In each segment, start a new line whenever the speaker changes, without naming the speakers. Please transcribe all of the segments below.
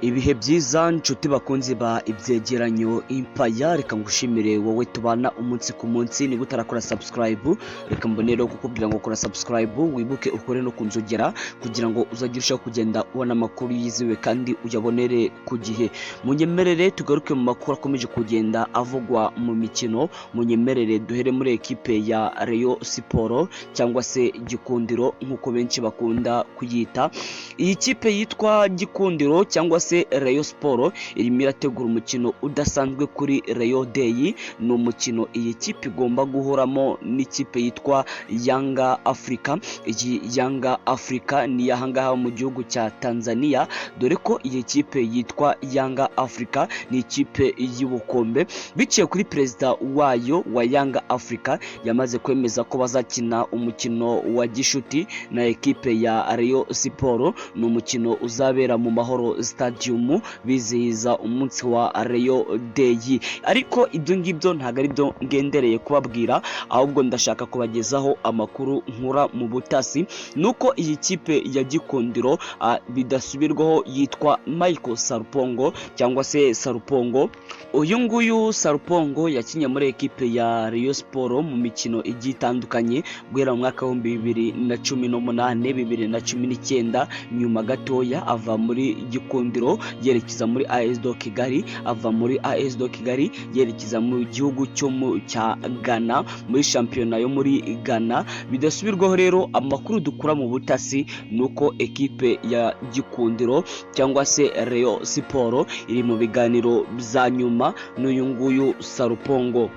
Ibihe byiza nshuti bakunzi ba ibyegeranyo Empire, reka ngushimire wowe tubana umunsi ku munsi. Niba utarakora subscribe, reka mbonero kukubwira ngo kora subscribe, wibuke ukore no kunzogera kugira ngo uzajye kugenda ubona amakuru yiziwe kandi uyabonere ku gihe. Munyemerere tugaruke mu makuru akomeje kugenda avugwa mu mikino. Munyemerere duhere muri ekipe ya Rayon Sport cyangwa se Gikundiro nkuko benshi bakunda kuyita. Iyi kipe yitwa Gikundiro cyangwa se Rayon Sport irimo irategura umukino udasanzwe kuri Rayon Day. Ni umukino iyi kipe igomba guhoramo n'ikipe yitwa Yanga Africa. Iyi Yanga Africa ni yahangaha mu gihugu cya Tanzania, dore ko iyi kipe yitwa Yanga Africa ni ikipe y'ubukombe. Biciye kuri perezida wayo wa Yanga Africa yamaze kwemeza ko bazakina umukino wa gishuti na ekipe ya Rayon Sport. Ni umukino uzabera mu Mahoro Stadium bizihiza umunsi wa Rayon Day. Ariko ibyo ngibyo ntago ari byo ngendereye kubabwira, ahubwo ndashaka kubagezaho amakuru nkura mu butasi. Nuko iyi kipe ya Gikundiro bidasubirwaho yitwa Michael Sarpongo cyangwa se Sarupongo. Uyu nguyu Sarupongo yakinye muri ekipe ya Rayon Sport mu mikino igiye itandukanye guhera mu mwaka wa 2018 2019. Nyuma gatoya ava muri Gikundiro yerekeza muri AS do Kigali, ava muri AS do Kigali yerekeza mu gihugu cya Ghana muri shampiyona yo muri Ghana. Bidasubirwaho rero amakuru dukura mu butasi nuko ekipe ya Gikundiro cyangwa se Rayon Sport iri mu biganiro bya nyuma n'uyu nguyu Sarupongo.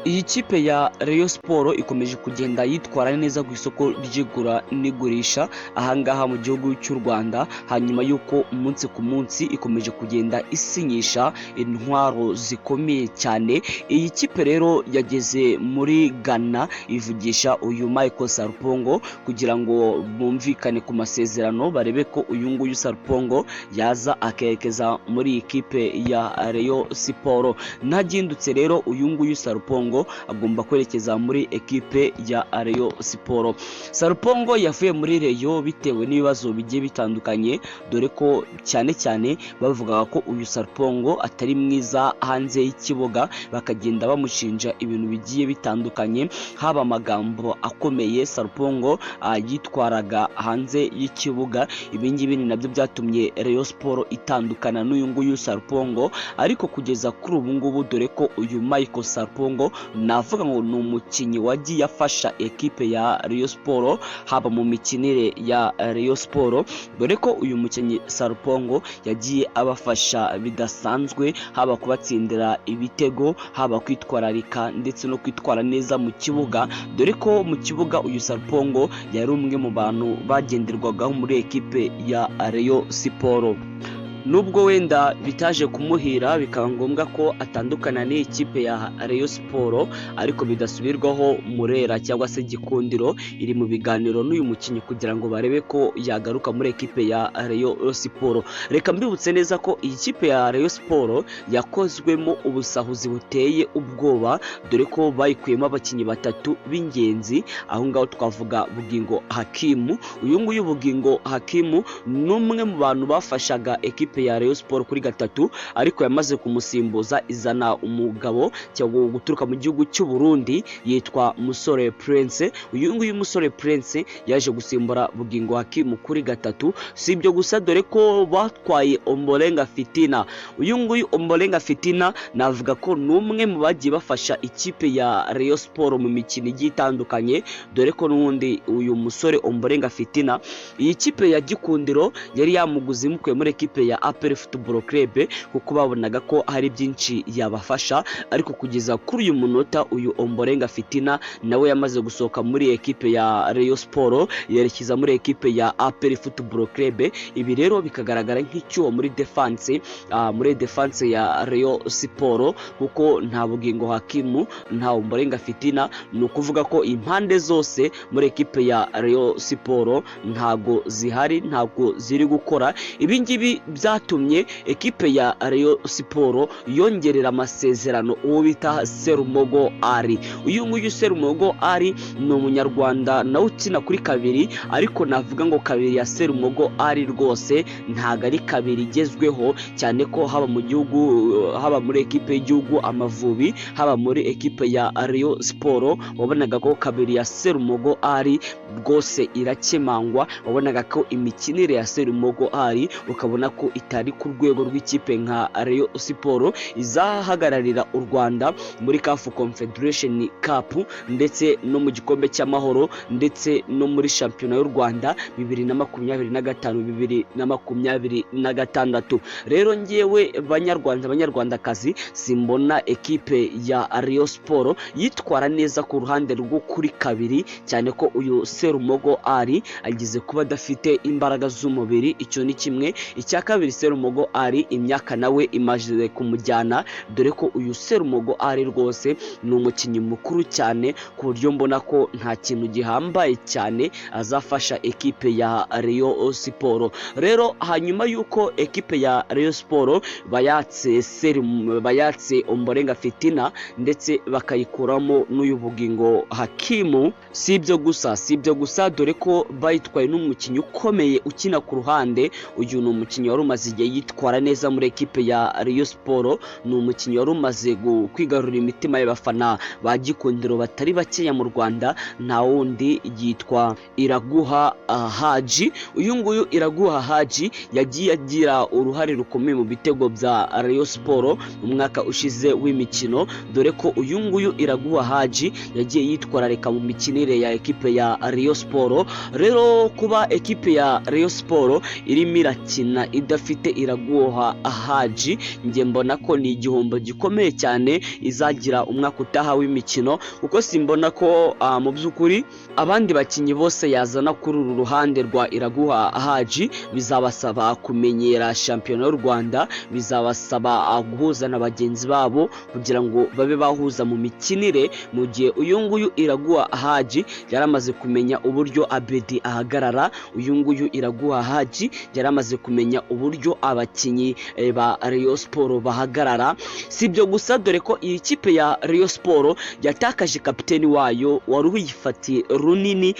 Iyi kipe ya Rayon Sport ikomeje kugenda yitwara neza ku isoko ry'igura n'igurisha ahangaha mu gihugu cy'u Rwanda, hanyuma yuko umunsi ku munsi ikomeje kugenda isinyisha intwaro zikomeye cyane. Iyi kipe rero yageze muri Ghana ivugisha uyu Michael Sarupongo kugira ngo bumvikane ku masezerano, barebe ko uyu nguyu Sarupongo yaza akerekeza muri ikipe ya Rayon Sport. Ntagindutse rero uyu nguyu Sarupongo agomba kwerekeza muri ekipe ya Rayon Sport. Sarupongo yavuye muri Rayon bitewe n'ibibazo bigiye bitandukanye, dore ko cyane cyane bavugaga ko uyu Sarupongo atari mwiza hanze y'ikibuga, bakagenda bamushinja ibintu bigiye bitandukanye, haba amagambo akomeye Sarupongo yitwaraga hanze y'ikibuga. Ibingibi ni nabyo byatumye Rayon Sport itandukana n'uyu nguyu Sarupongo. Ariko kugeza kuri ubu ngubu, dore ko uyu Michael Sarupongo navuga ngo ni umukinnyi wagiye afasha ekipe ya Rayon Sport haba mu mikinire ya Rayon Sport, dore ko uyu mukinnyi Sarupongo yagiye abafasha bidasanzwe, haba kubatsindira ibitego, haba kwitwararika ndetse no kwitwara neza mu kibuga, dore ko mu kibuga uyu Sarupongo yari umwe mu bantu bagenderwagaho muri ekipe ya Rayon Sport. Nubwo wenda bitaje kumuhira bikaba ngombwa ko atandukana n'ikipe ya Rayon Sport, ariko bidasubirwaho Murera cyangwa se Gikundiro iri mu biganiro n'uyu mukinnyi kugira ngo barebe ko yagaruka muri ekipe ya Rayon Sport. Reka mbibutse neza ko iyi kipe ya Rayon Sport yakozwemo ubusahuzi buteye ubwoba, dore ko bayikuyemo abakinnyi batatu b'ingenzi. Aho ngaho twavuga Bugingo Hakimu. Uyu nguyu Bugingo Hakimu n'umwe mu bantu bafashaga ekipe ya Rayon Sport kuri gatatu, ariko yamaze kumusimbuza izana umugabo cyangwa guturuka mu gihugu cy'u Burundi yitwa Musore Prince. Uyu nguyu Musore Prince yaje gusimbura Bugingo Hakimu kuri gatatu. Si ibyo gusa, dore ko batwaye Ombolenga Fitina. Uyu nguyu Ombolenga Fitina navuga ko n'umwe mu bagiye bafasha ikipe ya Rayon Sport mu mikino igiye itandukanye, dore ko n'undi uyu musore Ombolenga Fitina iyi kipe ya Gikundiro yari yamuguze imukuye muri ekipe ya APR Football Club kuko babonaga ko hari byinshi yabafasha. Ariko kugeza kuri uyu munota uyu Ombolenga Fitina nawe yamaze gusohoka muri ekipe ya Rayon Sport yerekeza muri ekipe ya APR Football Club. Ibi rero bikagaragara nk'icyuho muri defense ya Rayon Sport, kuko nta Bugingo Hakimu nta Ombolenga Fitina. Ni ukuvuga ko impande zose muri ekipe ya Rayon Sport ntago zihari, ntago ziri gukora. Ibi ngibi bya byatumye ekipe ya Rayon Sport yongerera amasezerano uwo bita Serumogo Ali. Uyu nguyu Serumogo Ali ni umunyarwanda nawe ukina kuri kabiri, ariko navuga ngo kabiri ya Serumogo Ali rwose ntago ari kabiri igezweho, cyane ko haba mu gihugu, haba muri ekipe y'igihugu Amavubi, haba muri ekipe ya Rayon Sport, wabonaga ko kabiri ya Serumogo Ali rwose irakemangwa. Wabonaga ko imikinire ya Serumogo Ali ukabona ko itari ku rwego rw'ikipe nka Rayon Sport izahagararira u Rwanda muri CAF Confederation Cup ndetse no mu gikombe cy'amahoro ndetse no muri shampiyona y'u Rwanda 2025 2026. Rero ngewe banyarwandakazi simbona ekipe ya Rayon Sport yitwara neza ku ruhande rwo kuri kabiri, cyane ko uyu Serumogo Ali agize kuba adafite imbaraga z'umubiri. Icyo ni kimwe. Icya kabiri, Serumogo Ali imyaka nawe imaze kumujyana, dore ko uyu Serumogo Ali rwose ni umukinnyi mukuru cyane ku buryo mbona ko nta kintu gihambaye cyane azafasha ekipe ya Rayon Sport. Rero hanyuma yuko ekipe ya Rayon Sport bayatse Ombolenga Fitina ndetse bakayikuramo n'uyu Bugingo Hakimu, si ibyo gusa dore ko bayitwaye n'umukinnyi ukomeye ukina ku ruhande. Uyu ni umukinnyi wari umaze igihe yitwara neza muri ekipe ya Rayon Sport, ni umukinnyi wari umaze kwigarurira imitima y'abafana ba Gikundiro batari bakeya mu Rwanda, nta wundi yitwa Iraguha Haji. Uyu nguyu Iraguha Haji yagiye agira uruhare rukomeye mu bitego bya Rayon Sport mu mwaka ushize w'imikino, dore ko uyu nguyu Iraguha Haji yagiye yitwararika mu mikinire ya ekipe ya Rayon Sport. Rero kuba ekipe ya Rayon Sport irimo irakina idafite Iraguha Haji, nge mbona ko ni igihombo gikomeye cyane izagira umwaka utaha w'imikino, kuko simbona ko mu by'ukuri abandi bakinyi bose yazana kuri uru ruhande rwa Iraguha Haji bizabasaba kumenyera shampiyona y'u Rwanda, bizabasaba guhuza na bagenzi babo kugira ngo babe bahuza mu mikinire, mu gihe uyu nguyu Iraguha Haji yaramaze kumenya uburyo Abedi ahagarara. Uyu nguyu Iraguha Haji yaramaze kumenya uburyo abakinyi ba Rayon Sport bahagarara. Si ibyo gusa, dore ko iyi kipe ya Rayon Sport yatakaje kapiteni wayo wari uyifatiye runini.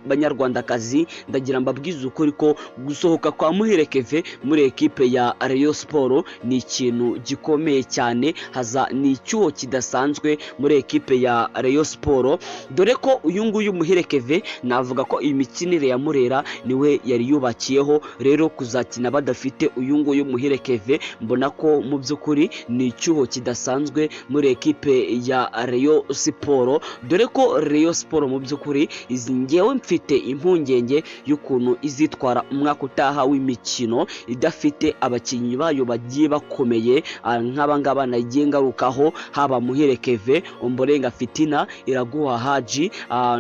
Banyarwandakazi, ndagira mbabwize ukuri ko gusohoka kwa Muhire Keve muri ekipe ya Rayon Sport ni ikintu gikomeye cyane, ni icyuho kidasanzwe muri ekipe ya Rayon Sport, dore ko uyu nguyu Muhire Keve navuga ko iyi mikinire ya Murera niwe yari yubakiyeho. Rero kuzakina badafite uyu nguyu Muhire Keve, mbona ko mu by'ukuri ni icyuho kidasanzwe muri ekipe ya Rayon Sport, dore ko Rayon Sport mu by'ukuri ngewe mfite impungenge y'ukuntu izitwara umwaka utaha w'imikino idafite abakinnyi bayo bagiye bakomeye nk'abangaba nagiye ngarukaho, haba Muhire Keve, Ombolenga Fitina, Iraguha Haji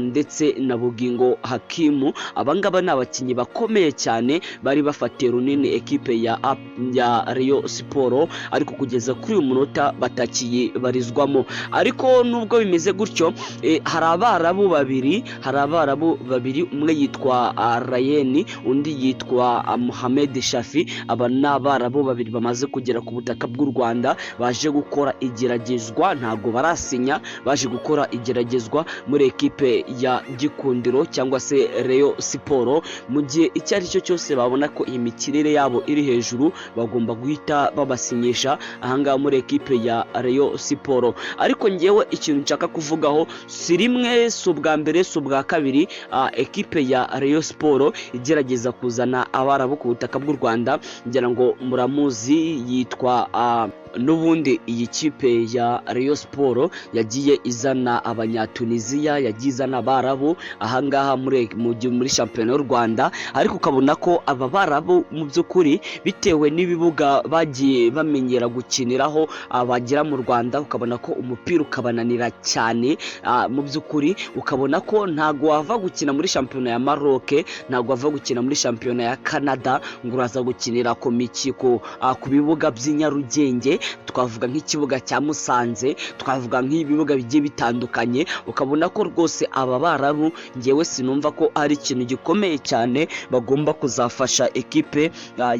ndetse na Bugingo Hakimu. Abangaba ni abakinnyi bakomeye cyane bari bafatiye runini ekipe ya Rayon Sport, ariko kugeza kuri uyu munota batakibarizwamo. Ariko nubwo bimeze gutyo, hari abarabu babiri, umwe yitwa Rayeni, undi yitwa Mohamed Shafi. Aba ni abarabu babiri bamaze kugera ku butaka bw'u Rwanda, baje gukora igeragezwa, ntago barasinya, baje gukora igeragezwa muri ekipe ya Gikundiro cyangwa se Rayon Sport. Mu gihe icyo ari cyo cyose babona ko iyi mikirere yabo iri hejuru, bagomba guhita babasinyisha ahangaha muri ekipe ya Rayon Sport. Ariko ngewe ikintu nshaka kuvugaho, si rimwe, si ubwa mbere, si ubwa kabiri ekipe ya Rayon Sport igerageza kuzana abarabu ku butaka bw'u Rwanda. ngira ngo muramuzi, yitwa n'ubundi iyi kipe ya Rayon Sport yagiye izana abanyatunisia, yagiye izana abarabu ahangaha muri shampiyona y'u Rwanda, ariko ukabona ko aba barabu mu by'ukuri bitewe n'ibibuga bagiye bamenyera gukiniraho abagera mu Rwanda, ukabona ko umupira ukabananira cyane. Mu by'ukuri ukabona ko ntago wava gukina muri shampiyona ya Maroc, ntago wava gukina muri shampiyona ya Canada ngo uraza gukinira ku bibuga by'inyarugenge. twavuga nk'ikibuga cya Musanze, twavuga nk'ibibuga bigiye bitandukanye, ukabona ko rwose aba Barabu ngewe sinumva ko ari ikintu gikomeye cyane bagomba kuzafasha ekipe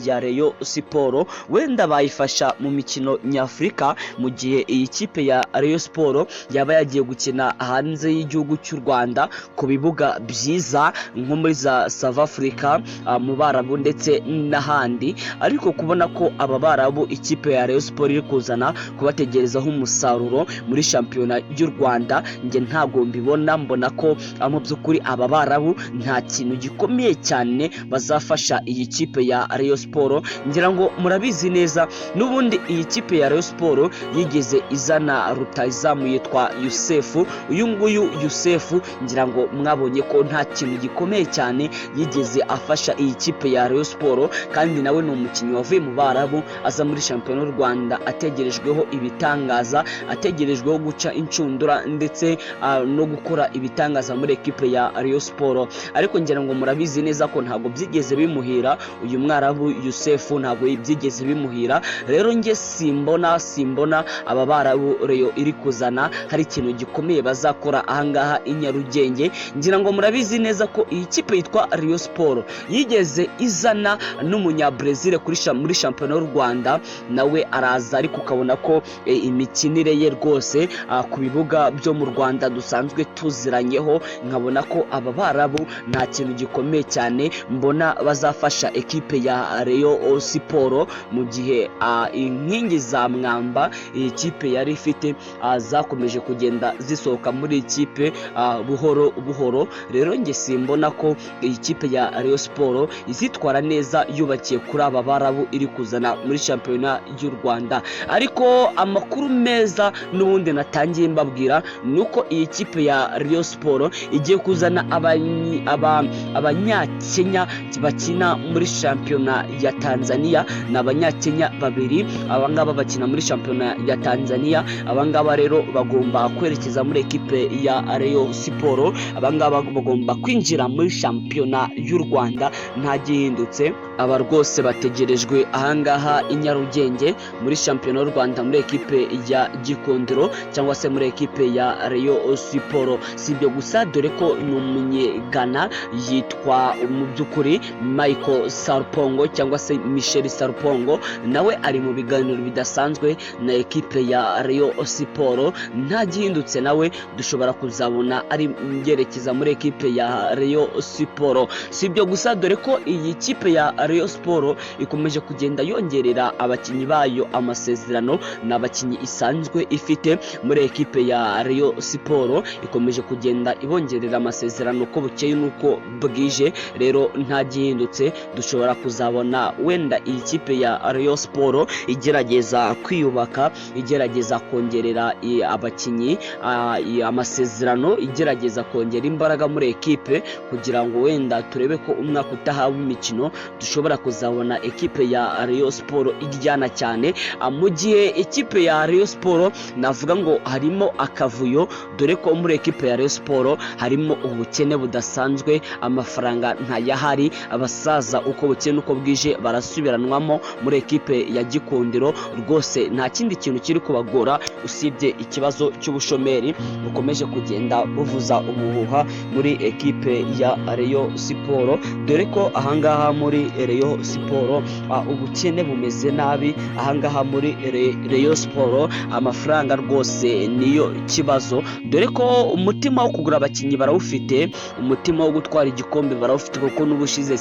ya Rayon Sport. Wenda bayifasha mu mikino nyafurika mu gihe iyi kipe ya Rayon Sport yaba yagiye gukina hanze y'igihugu cy'u Rwanda ku bibuga byiza nko muri za South Africa, mu Barabu ndetse n'ahandi. Ariko kubona ko aba Barabu ikipe ya Rayon Sport iri kuzana kubategerezaho umusaruro muri shampiyona y'u Rwanda, nge ntago mbibona. Mbona ko mu by'ukuri aba Barabu nta kintu gikomeye cyane bazafasha iyi kipe ya Rayon Sport. Ngira ngo murabizi neza n'ubundi iyi kipe ya Rayon Sport yigeze izana rutahizamu yitwa Yusefu. Uyu nguyu Yusefu ngira ngo mwabonye ko nta kintu gikomeye cyane yigeze afasha iyi kipe ya Rayon Sport, kandi nawe ni umukinnyi wavuye mu Barabu aza muri shampiyona y'u Rwanda ategerejweho ibitangaza, ategerejweho guca incundura ndetse no gukora ibitangaza muri ekipe ya Rayon Sport. Ariko ngira ngo murabizi neza ko ntago byigeze bimuhira uyu Mwarabu Yusefu, ntago byigeze bimuhira. Rero nge simbona aba Barabu Rayon iri kuzana hari ikintu gikomeye bazakora ahangaha i Nyarugenge. Ngira ngo murabizi neza ko iyi kipe yitwa Rayon Sport yigeze izana n'umunya Brazil muri shampiyona y'u Rwanda, nawe araza ariko ukabona ko imikinire ye rwose ku bibuga byo mu Rwanda dusanzwe tuziranyeho, nkabona ko aba Barabu nta kintu gikomeye cyane mbona bazafasha ekipe ya Rayon Sport mu gihe inkingi za mwamba iyi kipe yari ifite zakomeje kugenda zisohoka muri ikipe buhoro buhoro. Rero nge simbona ko iyi kipe ya Rayon Sport izitwara neza yubakiye kuri aba Barabu iri kuzana muri shampiyona y'u Rwanda. Ariko amakuru meza n'ubundi natangiye mbabwira nuko iyi kipe ya Rayon Sport igiye kuzana abanyakenya bakina muri shampiyona ya Tanzania. Ni abanyakenya babiri, abangaba bakina muri shampiyona ya Tanzania. Abangaba rero bagomba kwerekeza muri ekipe ya Rayon Sport, abangaba bagomba kwinjira muri shampiyona y'u Rwanda nta gihindutse. Aba rwose bategerejwe ahangaha i Nyarugenge muri shampiyona y'u Rwanda muri ekipe ya Gikundiro cyangwa se muri ekipe ya Rayon Sport. Si ibyo gusa, dore ko ni umunyegana yitwa mu by'ukuri Michael Sarpongo cyangwa se Michel Sarpongo, nawe ari mu biganiro bidasanzwe na ekipe ya Rayon Sport. Nta gihindutse nawe dushobora kuzabona ari yerekeza muri ekipe ya Rayon Sport. Si ibyo gusa, dore ko iyi kipe ya Rayon Sport ikomeje kugenda yongerera abakinnyi bayo amasezerano, n'abakinnyi isanzwe ifite muri ekipe ya Rayon Sport ikomeje kugenda ibongerera amasezerano ko bukeye nuko bwije. Rero nta gihindutse dushobora kuzabona wenda iyi kipe ya Rayon Sport igerageza kwiyubaka, igerageza kongerera abakinnyi amasezerano, igerageza kongera imbaraga muri ekipe kugira ngo wenda turebe ko umwaka utaha w'imikino dushobora kuzabona ekipe ya Rayon Sport iryana cyane. Mu gihe ekipe ya Rayon Sport navuga ngo harimo akavuyo, dore ko muri ekipe ya Rayon Sport harimo ubukene budasanzwe, amafaranga ntayahari, abasaza uko bukene uko bwije barasubiranwamo muri ekipe ya Gikundiro. Rwose nta kindi kintu kiri kubagora usibye ikibazo cy'ubushomeri bukomeje kugenda buvuza ubuhuha muri ekipe ya Rayon Sport, dore ko ahangaha muri Rayon Sport ubukene bumeze nabi. Ahangaha muri Rayon Sport amafaranga rwose niyo kibazo, dore ko umutima wo kugura abakinnyi barawufite, umutima wo gutwara igikombe barawufite, kuko n'ubushize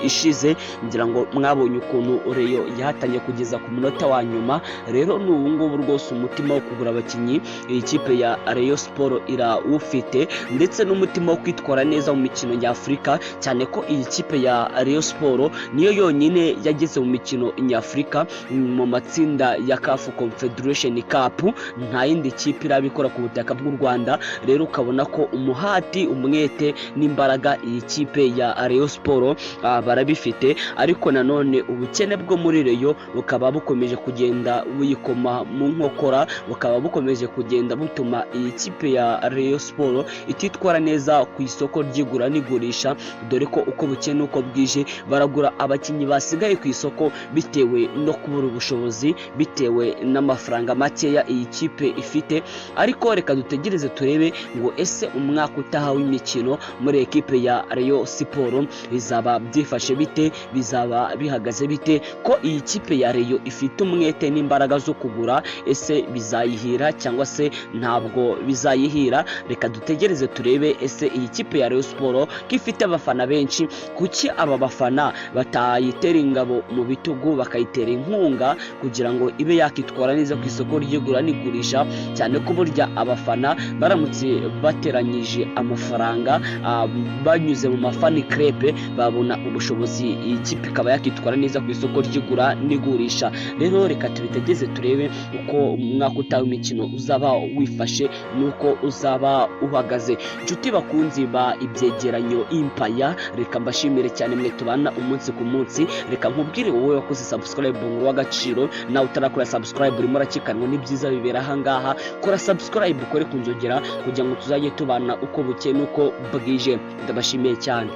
ishize ngira ngo mwabonye ukuntu Rayon yahatanye kugeza ku munota wa nyuma. Rero n'ubu ngubu rwose umutima wo kugura abakinnyi iyi kipe ya Rayon Sport irawufite, ndetse n'umutima wo kwitwara neza mu mikino nyafurika, cyane ko iyi kipe ya Rayon Sport niyo yonyine yageze mu mikino nyafurika mu matsinda ya CAF Confederation Cup. Nta yindi kipe irabikora ku butaka bw'u Rwanda. Rero ukabona ko umuhati, umwete n'imbaraga iyi kipe ya Rayon Sport barabifite, ariko nanone ubukene bwo muri Rayon bukaba bukomeje kugenda buyikoma mu nkokora, bukaba bukomeje kugenda butuma iyi kipe ya Rayon Sport ititwara neza ku isoko ry'igura n'igurisha, dore ko uko bukene uko bwije baragura abakinnyi basigaye ku isoko bitewe no kubura ubushobozi ubushobozi bitewe n'amafaranga makeya iyi kipe ifite, ariko reka dutegereze turebe ngo ese umwaka utaha w'imikino muri ekipe ya Rayon Sport bizaba byifashe bite, bizaba bihagaze bite, ko iyi kipe ya Rayon ifite umwete n'imbaraga zo kugura, ese bizayihira cyangwa se ntabwo bizayihira. Reka dutegereze turebe ese iyi kipe ya Rayon Sport kifite abafana benshi, kuki aba bafana batayitera ingabo mu bitugu bakayitera inkunga kugira ngo ibe yakitwara neza ku isoko ry'igura n'igurisha, cyane ko burya abafana baramutse bateranyije amafaranga banyuze mu mafani crepe babona ubushobozi iyi kipe ikaba yakitwara neza ku isoko ry'igura n'igurisha. Rero reka tubitegeze turebe uko umwaka utaha w'imikino uzaba wifashe nuko uzaba uhagaze. Inshuti bakunzi ba ibyegeranyo Empire, reka mbashimire cyane mwe tubana umunsi ku munsi. Reka nkubwire wowe wakoze subscribe ngo w'agaciro, nawe utarakora subscribe urimo rakikanwa n'ibyiza bibera aha ngaha, kora subscribe ukore kunzogera kugira ngo tuzajye tubana uko buke nuko bwije. Ndabashimiye cyane.